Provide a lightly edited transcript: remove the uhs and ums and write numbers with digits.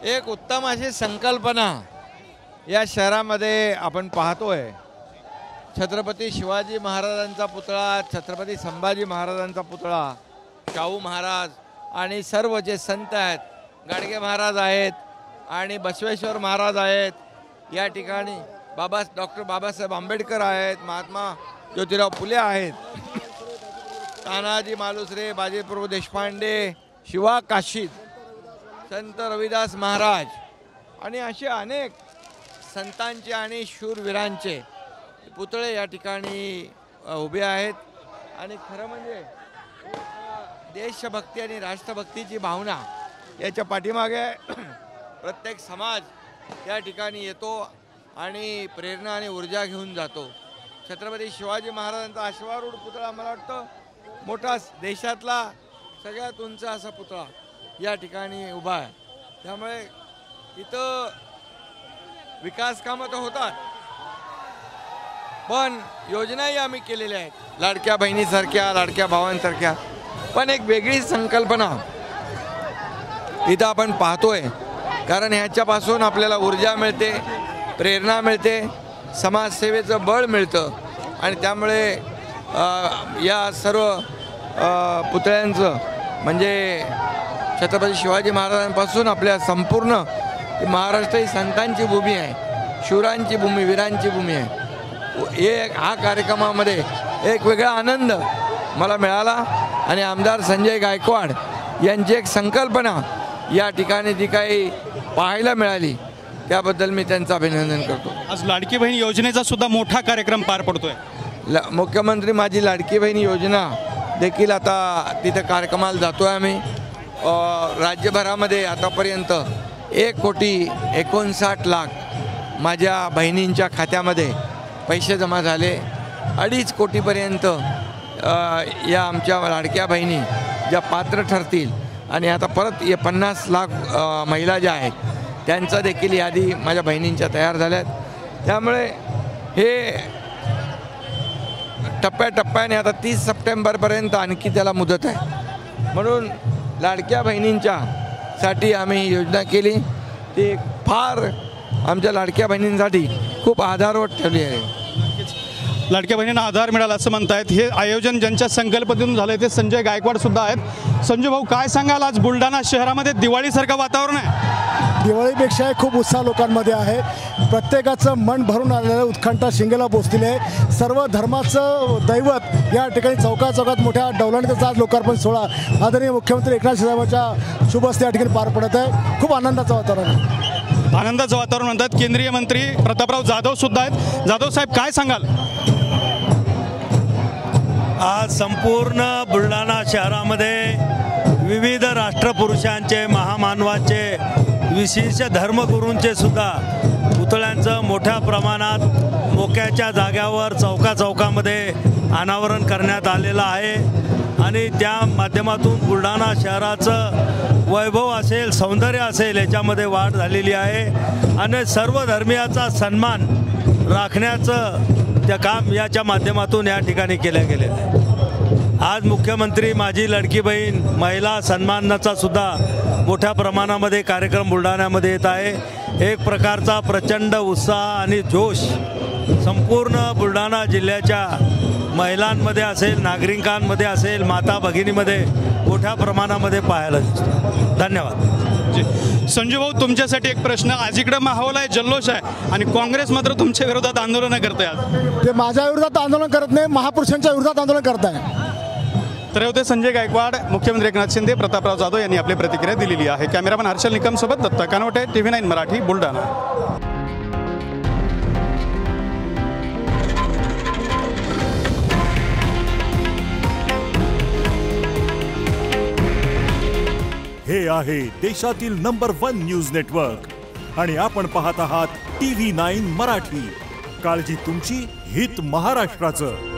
एक उत्तम अशी संकल्पना या शहरामध्ये आपण पाहतोय। छत्रपती शिवाजी महाराजांचा पुतळा, छत्रपती संभाजी महाराजांचा पुतळा, शाहू महाराज आणि सर्व जे संत आहेत, गाडगे महाराज आहेत आणि बसवेश्वर महाराज आहेत, या ठिकाणी डॉक्टर बाबासाहेब आंबेडकर आहेत, महात्मा ज्योतिराव फुले आहेत, तानाजी मालुसरे, बाजीप्रभू देशपांडे, शिवा काशीद, संत रविदास महाराज आणि असे अनेक संतांचे आणि शूरवीरांचे पुतळे या ठिकाणी उभे आहेत। आणि खरं म्हणजे देशभक्ती आणि राष्ट्रभक्तीची भावना याच्या पाठीमागे प्रत्येक समाज या ठिकाणी येतो आणि प्रेरणा आणि ऊर्जा घेऊन जातो। छत्रपती शिवाजी महाराजांचा अश्वारूढ पुतळा मला वाटतं मोठा देशातला सगळ्यात उंच असा पुतळा या ठिकाणी उभा आहे। त्यामुळे इथं विकास कामं तर होतात, पण योजनाही आम्ही केलेल्या आहेत, लाडक्या बहिणीसारख्या, लाडक्या भावांसारख्या। पण एक वेगळी संकल्पना इथं आपण पाहतोय, कारण ह्याच्यापासून आपल्याला ऊर्जा मिळते, प्रेरणा मिळते, समाजसेवेचं बळ मिळतं आणि त्यामुळे या सर्व पुतळ्यांचं म्हणजे छत्रपती शिवाजी महाराजांपासून आपल्या संपूर्ण महाराष्ट्र ही संतांची भूमी आहे, शूरांची भूमी, वीरांची भूमी आहे। हा कार्यक्रमामध्ये एक वेगळा आनंद मला मिळाला आणि आमदार संजय गायकवाड यांची एक संकल्पना या ठिकाणी जी काही पाहायला मिळाली त्याबद्दल मी त्यांचं अभिनंदन करतो। आज लाडकी बहीण योजनेचा सुद्धा मोठा कार्यक्रम पार पडतोय। मुख्यमंत्री माझी लाडकी बहीण योजना देखील आता तिथे कार्यक्रमाला जातोय आम्ही। राज्यभरामध्ये आतापर्यंत 1,59,00,000 माझ्या बहिणींच्या खात्यामध्ये पैसे जमा झाले। 2.5 कोटीपर्यंत या आमच्या लाडक्या बहिणी ज्या पात्र ठरतील आणि आता परत 50 लाख महिला ज्या आहेत त्यांचा देखील यादी माझ्या बहिणींच्या तयार झाल्यात। त्यामुळे हे टप्प्याटप्प्याने आता 30 सप्टेंबरपर्यंत आणखी त्याला मुदत आहे, म्हणून लाडक्या बहिणींच्या साठी आम्ही ही योजना केली। ती फार आमच्या लाडक्या बहिणींसाठी खूप आधारवत ठरली आहे। लाडक्या बहिणींना आधार मिळाला असं म्हणतायत। हे आयोजन ज्यांच्या संकल्पनेतून झालंय ते संजय गायकवाड सुद्धा आहेत। संजय भाऊ, काय सांगाल, आज बुलढाणा शहरामध्ये दिवाळीसारखं वातावरण आहे? दिवाळीपेक्षा खूप उत्साह लोकांमध्ये आहे। प्रत्येकाचं मन भरून आलेलं, उत्कंठा शिंगेला पोचलेली आहे। सर्व धर्माचं दैवत या ठिकाणी चौकात मोठ्या डौलानीचा आज लोकार्पण सोहळा आदरणीय मुख्यमंत्री एकनाथ शिंदे साहेबांच्या शुभ हस्ते या ठिकाणी पार पडत आहे। खूप आनंदाचं वातावरण आहे। आनंदाचं वातावरण म्हणतात। केंद्रीय मंत्री प्रतापराव जाधव सुद्धा आहेत। जाधव साहेब, काय सांगाल? आज संपूर्ण बुलढाणा शहरामध्ये विविध राष्ट्रपुरुषांचे, महामानवांचे, विशेष धर्मगुरूंचे सुद्धा पुतळ्यांचं मोठ्या प्रमाणात मोक्याच्या जाग्यावर चौकामध्ये अनावरण करण्यात आलेलं आहे आणि त्या माध्यमातून बुलढाणा शहराचं वैभव असेल, सौंदर्य असेल याच्यामध्ये वाढ झालेली आहे आणि सर्व धर्मियाचा सन्मान राखण्याचं त्या काम याच्या माध्यमातून या ठिकाणी केलं गेलेलं आहे। आज मुख्यमंत्री माझी लाडकी बहीण महिला सन्मानाचा सुद्धा मोठ्या प्रमाणामध्ये कार्यक्रम बुलढाण्यामध्ये येत आहे। एक प्रकारचा प्रचंड उत्साह आणि जोश संपूर्ण बुलढाणा जिल्ह्याच्या महिलांमध्ये असेल, नागरिकांमध्ये असेल, माता भगिनीमध्ये मोठ्या प्रमाणामध्ये पाहायला दिसतो। धन्यवाद। संजय भाऊ, तुमच्यासाठी एक प्रश्न। आज इकडे माहोल आहे, जल्लोष आहे आणि काँग्रेस मात्र तुमच्या विरोधात आंदोलन करते। आज ते माझ्या विरोधात आंदोलन करत नाही, महापुरुषांच्या विरोधात आंदोलन करत आहे। तर होते संजय गायकवाड। मुख्यमंत्री एकनाथ शिंदे, प्रतापराव जाधव यांनी आपली प्रतिक्रिया दिलेली आहे। कॅमेरामॅन हर्षल निकम सोबत दत्ता कानवटे, TV9 मराठी, बुलढाणा। हे आहे देशातील नंबर 1 न्यूज नेटवर्क आणि आपण पाहत आहात TV9 मराठी। काळजी तुमची, हित महाराष्ट्राचं।